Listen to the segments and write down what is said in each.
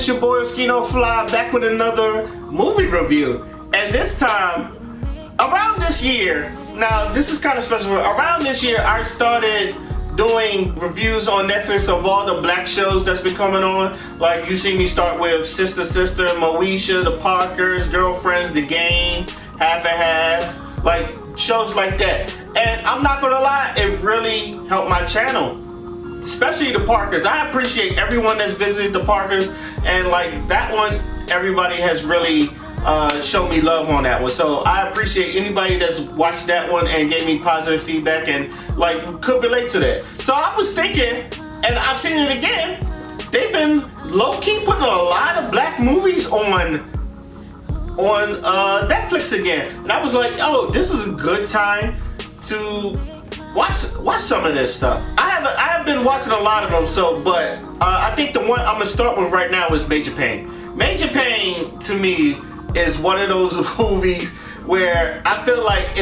it's your boy Oscino Fly back with another movie review. And this time, around this year, now this is kind of special. Around this year, I started doing reviews on Netflix of all the black shows that's been coming on. Like you see me start with Sister Sister, Moesha, The Parkers, Girlfriends, The Game, Half and Half, like shows like that. And I'm not gonna lie, it really helped my channel. Especially The Parkers. I appreciate everyone that's visited The Parkers, and like that one, everybody has really shown me love on that one. So I appreciate anybody that's watched that one and gave me positive feedback and like could relate to that. So I was thinking, and I've seen it again, they've been low-key putting a lot of black movies on Netflix again. And I was like, oh, this is a good time to watch some of this stuff. I have been watching a lot of them, but I think the one I'm gonna start with right now is Major Payne. Major Payne to me is one of those movies where I feel like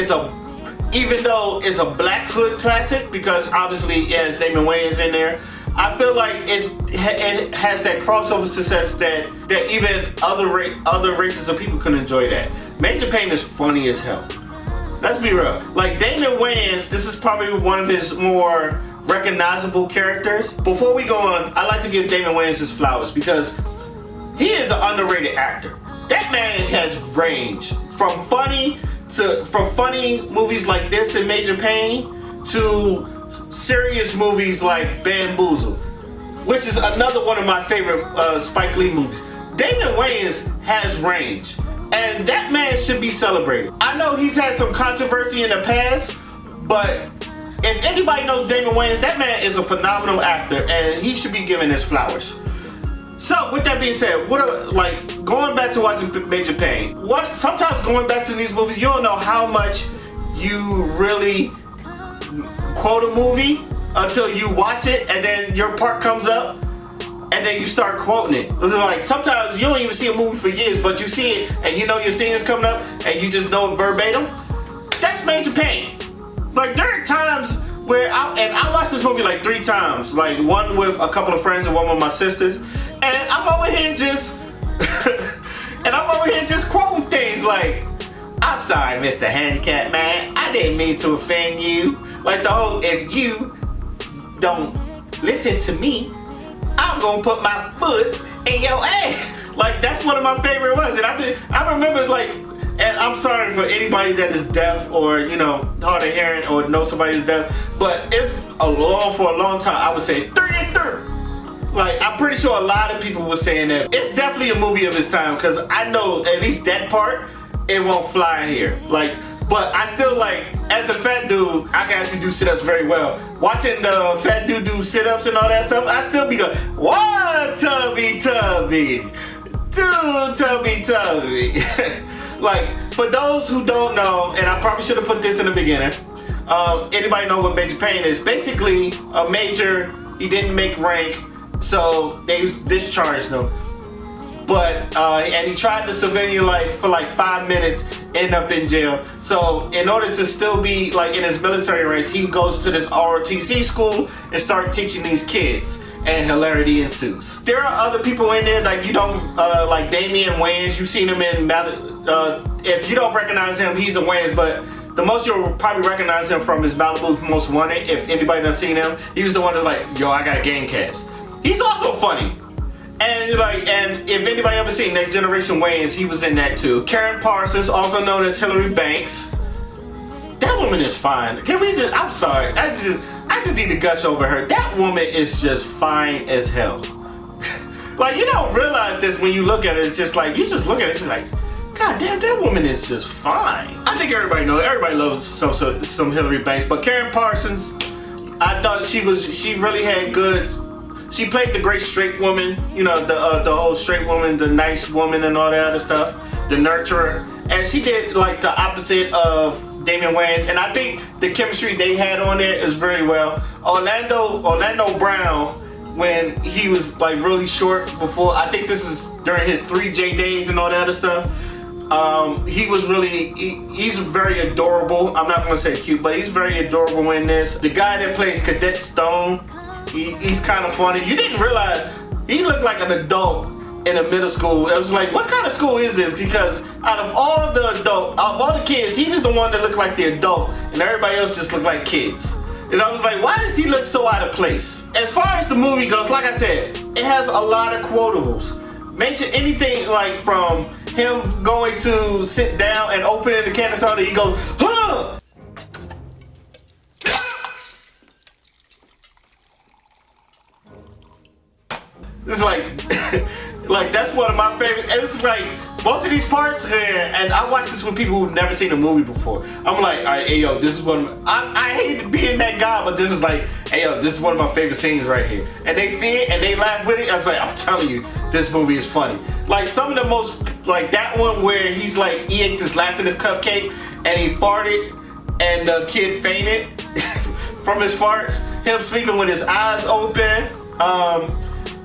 even though it's a black hood classic, because obviously it has Damon Wayans in there, I feel like it has that crossover success that even other races of people can enjoy that. Major Payne is funny as hell. Let's be real. Like Damon Wayans, this is probably one of his more recognizable characters. Before we go on, I like to give Damon Wayans his flowers because he is an underrated actor. That man has range from funny movies like this in Major Payne to serious movies like Bamboozled, which is another one of my favorite Spike Lee movies. Damon Wayans has range. And that man should be celebrated. I know he's had some controversy in the past, but if anybody knows Damon Wayans, that man is a phenomenal actor and he should be given his flowers. So with that being said, going back to watching Major Payne, sometimes going back to these movies, you don't know how much you really quote a movie until you watch it and then your part comes up. And then you start quoting it. Like sometimes you don't even see a movie for years, but you see it and you know your scene is coming up and you just know it verbatim. That's Major Payne. Like there are times where I watched this movie like 3 times. Like one with a couple of friends and one with my sisters. And I'm over here just quoting things like, "I'm sorry, Mr. Handicap Man. I didn't mean to offend you." Like the whole, if you don't listen to me, I'm gonna put my foot in your ass. Like that's one of my favorite ones. And I remember like, and I'm sorry for anybody that is deaf or hard of hearing or know somebody who's deaf, but for a long time I would say 3 is 3. Like I'm pretty sure a lot of people were saying that. It's definitely a movie of its time because I know at least that part it won't fly here. Like. But I still like, as a fat dude, I can actually do sit-ups very well. Watching the fat dude do sit-ups and all that stuff, I still be going, 1 tubby tubby, 2 tubby tubby. Like, for those who don't know, and I probably should have put this in the beginning, anybody know what Major Payne is? Basically, a major, he didn't make rank, so they discharged him. But and he tried the civilian life for like 5 minutes, end up in jail. So in order to still be like in his military ranks, he goes to this ROTC school and start teaching these kids, and hilarity ensues. There are other people in there like like Damon Wayans. You've seen him in if you don't recognize him, he's the Wayans, but the most you'll probably recognize him from is Malibu's Most Wanted. If anybody done seen him, he was the one that's like, yo, I got a gang cast. He's also funny. And if anybody ever seen Next Generation Wayans, he was in that too. Karen Parsons, also known as Hillary Banks. That woman is fine. Can we I'm sorry. I just need to gush over her. That woman is just fine as hell. Like you don't realize this when you look at it. It's just like, you just look at it, it's like, God damn, that woman is just fine. I think everybody knows. Everybody loves some Hillary Banks. But Karen Parsons, I thought she really had good. She played the great straight woman, the whole straight woman, the nice woman and all that other stuff, the nurturer. And she did like the opposite of Damon Wayans. And I think the chemistry they had on there is very well. Orlando Brown, when he was like really short before, I think this is during his 3J days and all that other stuff. He was really, he's very adorable. I'm not gonna say cute, but he's very adorable in this. The guy that plays Cadet Stone, he's kind of funny. You didn't realize he looked like an adult in a middle school. It was like, what kind of school is this? Because out of all the kids, he is the one that looked like the adult, and everybody else just looked like kids. And I was like, why does he look so out of place? As far as the movie goes, like I said, it has a lot of quotables. Mention anything like from him going to sit down and opening the can of soda, he goes, huh! It's like that's one of my favorite. It was like most of these parts here, and I watched this with people who've never seen a movie before. I'm like, all right, hey yo, this is one of my, I hated being that guy, but this was like, hey yo, this is one of my favorite scenes right here. And they see it and they laugh with it. I was like, I'm telling you, this movie is funny. Like some of the most, like that one where he's like, he ate this last of the cupcake and he farted and the kid fainted from his farts. Him sleeping with his eyes open.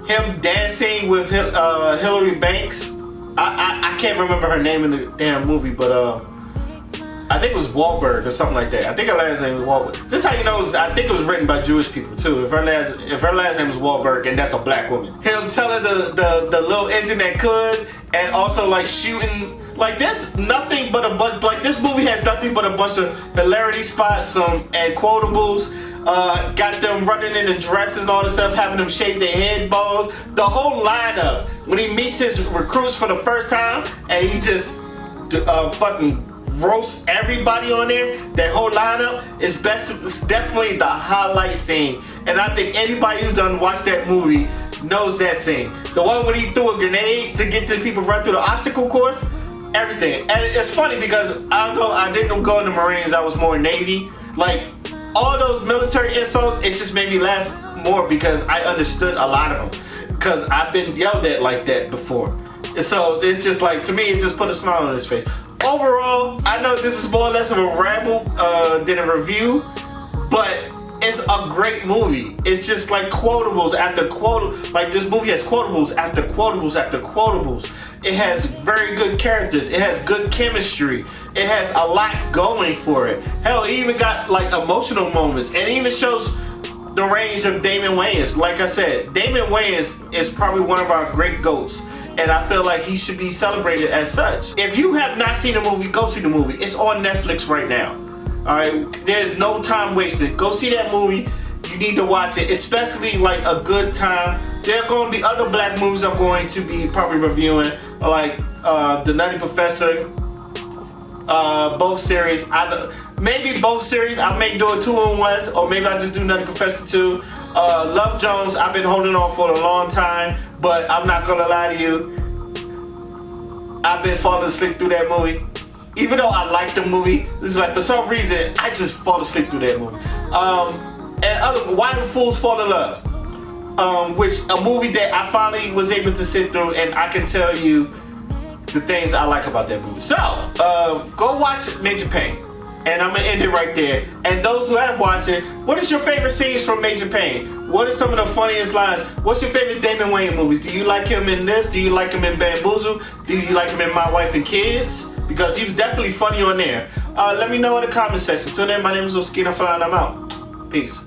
Him dancing with Hillary Banks. I can't remember her name in the damn movie, but I think it was Wahlberg or something like that. I think her last name was Wahlberg. This is how you know. I think it was written by Jewish people too. If her last name was Wahlberg, and that's a black woman. Him telling the little engine that could, and also like shooting. Like there's nothing but a bunch. Like this movie has nothing but a bunch of hilarity spots, and quotables. Got them running in the dresses and all this stuff, having them shave their head balls. The whole lineup, when he meets his recruits for the first time and he just fucking roasts everybody on there, that whole lineup is it's definitely the highlight scene. And I think anybody who done watched that movie knows that scene. The one when he threw a grenade to get the people run through the obstacle course, everything. And it's funny because I didn't go in the Marines, I was more Navy. Like, all those military insults, it just made me laugh more because I understood a lot of them. Because I've been yelled at like that before. And so it's just like, to me, it just put a smile on his face. Overall, I know this is more or less of a ramble than a review, but it's a great movie. It's just like quotables after quotables. Like this movie has quotables after quotables after quotables. It has very good characters. It has good chemistry. It has a lot going for it. Hell, it even got like emotional moments, and it even shows the range of Damon Wayans. Like I said, Damon Wayans is probably one of our great GOATs, and I feel like he should be celebrated as such. If you have not seen the movie, go see the movie. It's on Netflix right now. Alright, there's no time wasted. Go see that movie. You need to watch it, especially like a good time. There are going to be other black movies I'm going to be probably reviewing, like The Nutty Professor, both series. Maybe both series. I may do a 2-in-1, or maybe I just do Nutty Professor 2. Love Jones, I've been holding on for a long time, but I'm not gonna lie to you, I've been falling asleep through that movie. Even though I like the movie, it's like for some reason I just fall asleep through that movie. And Why Do Fools Fall in Love, which a movie that I finally was able to sit through, and I can tell you the things I like about that movie. So go watch Major Payne, and I'm gonna end it right there. And those who have watched it, what is your favorite scenes from Major Payne? What are some of the funniest lines? What's your favorite Damon Wayans movies? Do you like him in this? Do you like him in Bamboozle? Do you like him in My Wife and Kids? Because he was definitely funny on there. Let me know in the comment section. Till then, my name is Oscino, and I'm out. Peace.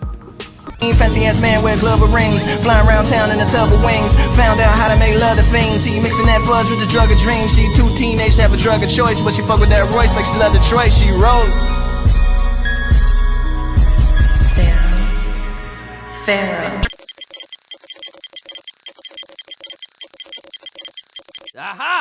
Fancy ass man with a glove of rings, flying around town in a tub of wings. Found out how to make love to fiends. He mixing that fudge with the drug of dreams. She too teenage to have a drug of choice, but she fuck with that Royce like she love Detroit. She rolled. Pharaoh. Aha!